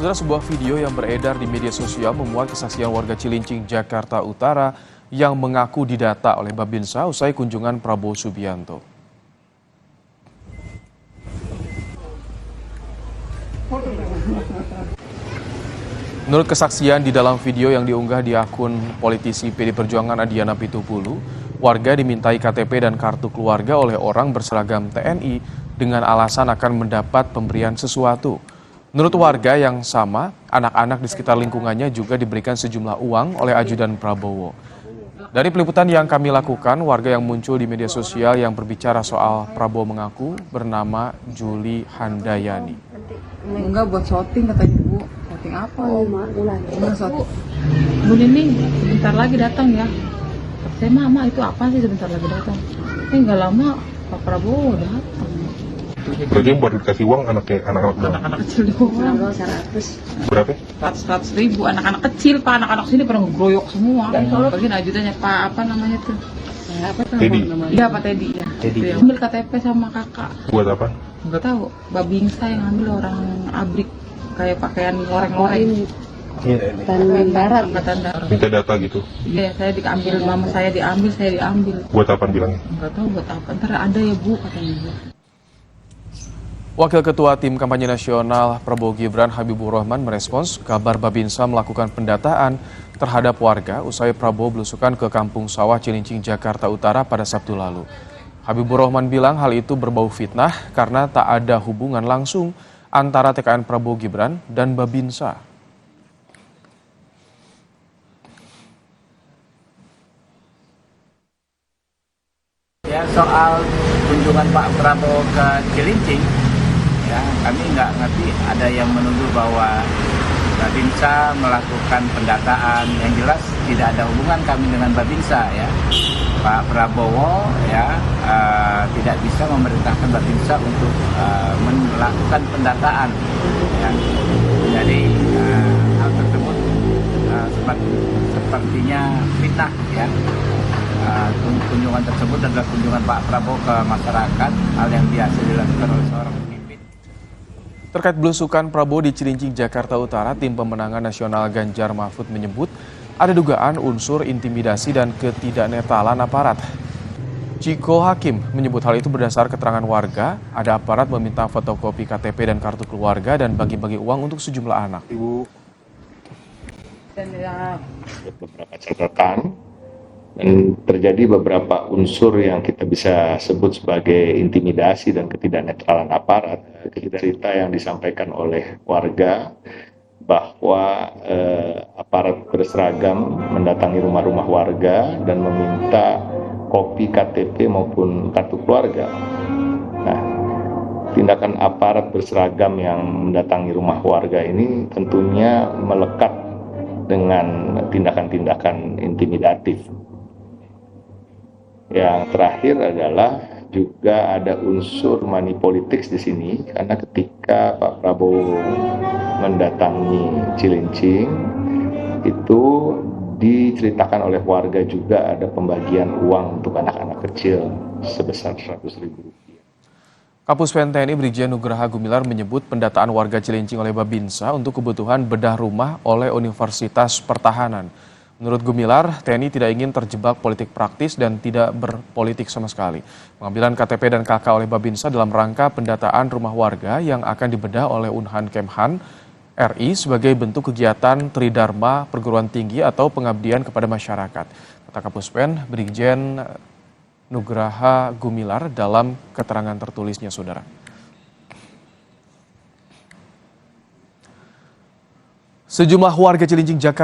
Saudara, sebuah video yang beredar di media sosial memuat kesaksian warga Cilincing, Jakarta Utara yang mengaku didata oleh Babinsa usai kunjungan Prabowo Subianto. Menurut kesaksian di dalam video yang diunggah di akun politisi PD Perjuangan Adiana Pitupulu, warga dimintai KTP dan kartu keluarga oleh orang berseragam TNI dengan alasan akan mendapat pemberian sesuatu. Menurut warga yang sama, anak-anak di sekitar lingkungannya juga diberikan sejumlah uang oleh ajudan Prabowo. Dari peliputan yang kami lakukan, warga yang muncul di media sosial yang berbicara soal Prabowo mengaku bernama Juli Handayani. Enggak, buat shooting katanya Bu. Shooting apa? Shooting. Bu Nining, sebentar lagi datang ya. Saya mama itu apa sih sebentar lagi datang? Enggak lama Pak Prabowo datang. Berarti buat dikasih uang anak-anak doang? Anak-anak kecil doang. 100. Berapa? 100 ribu. Anak-anak kecil Pak, anak-anak sini pada ngegroyok semua. Bagian ajudannya Pak, apa namanya tuh? Teddy? Iya Pak Teddy ya. Teddy. Ambil KTP sama kakak. Buat apa? Enggak tahu. Babinsa yang ambil orang abrik kayak pakaian loreng-loreng. Angkatan Darat. Angkatan Darat. Minta data gitu? Iya, saya diambil, mama saya diambil. Buat apa bilangnya? Enggak tahu buat apa. Ntar ada ya Bu katanya Bu. Wakil Ketua Tim Kampanye Nasional Prabowo Gibran Habibur Rahman merespons kabar Babinsa melakukan pendataan terhadap warga usai Prabowo belusukan ke Kampung Sawah Cilincing, Jakarta Utara pada Sabtu lalu. Habibur Rahman bilang hal itu berbau fitnah karena tak ada hubungan langsung antara TKN Prabowo Gibran dan Babinsa. Ya, soal kunjungan Pak Prabowo ke Cilincing, ya kami nggak ngerti ada yang menuduh bahwa Babinsa melakukan pendataan. Yang jelas tidak ada hubungan kami dengan Babinsa ya. Pak Prabowo ya tidak bisa memerintahkan Babinsa untuk melakukan pendataan. Ya. Jadi hal tersebut sepertinya fitnah ya. Kunjungan tersebut adalah kunjungan Pak Prabowo ke masyarakat, hal yang biasa dilakukan oleh seorang pemimpin. Terkait belusukan Prabowo di Cilincing, Jakarta Utara, Tim Pemenangan Nasional Ganjar Mahfud menyebut ada dugaan unsur intimidasi dan ketidaknetalan aparat. Ciko Hakim menyebut hal itu berdasar keterangan warga, ada aparat meminta fotokopi KTP dan kartu keluarga dan bagi-bagi uang untuk sejumlah anak. Ibu. Dan ya Beberapa catatan dan terjadi beberapa unsur yang kita bisa sebut sebagai intimidasi dan ketidaknetralan aparat. Cerita yang disampaikan oleh warga bahwa aparat berseragam mendatangi rumah-rumah warga dan meminta kopi KTP maupun kartu keluarga. Nah, tindakan aparat berseragam yang mendatangi rumah warga ini tentunya melekat dengan tindakan-tindakan intimidatif. Yang terakhir adalah juga ada unsur money politics di sini, karena ketika Pak Prabowo mendatangi Cilincing itu diceritakan oleh warga juga ada pembagian uang untuk anak-anak kecil sebesar Rp100.000. Kapuspen TNI Brigjen Nugraha Gumilar menyebut pendataan warga Cilincing oleh Babinsa untuk kebutuhan bedah rumah oleh Universitas Pertahanan. Menurut Gumilar, TNI tidak ingin terjebak politik praktis dan tidak berpolitik sama sekali. Pengambilan KTP dan KK oleh Babinsa dalam rangka pendataan rumah warga yang akan dibedah oleh Unhan Kemhan RI sebagai bentuk kegiatan Tridharma perguruan tinggi atau pengabdian kepada masyarakat. Kata Kapuspen Brigjen Nugraha Gumilar dalam keterangan tertulisnya, saudara. Sejumlah warga Cilincing, Jakarta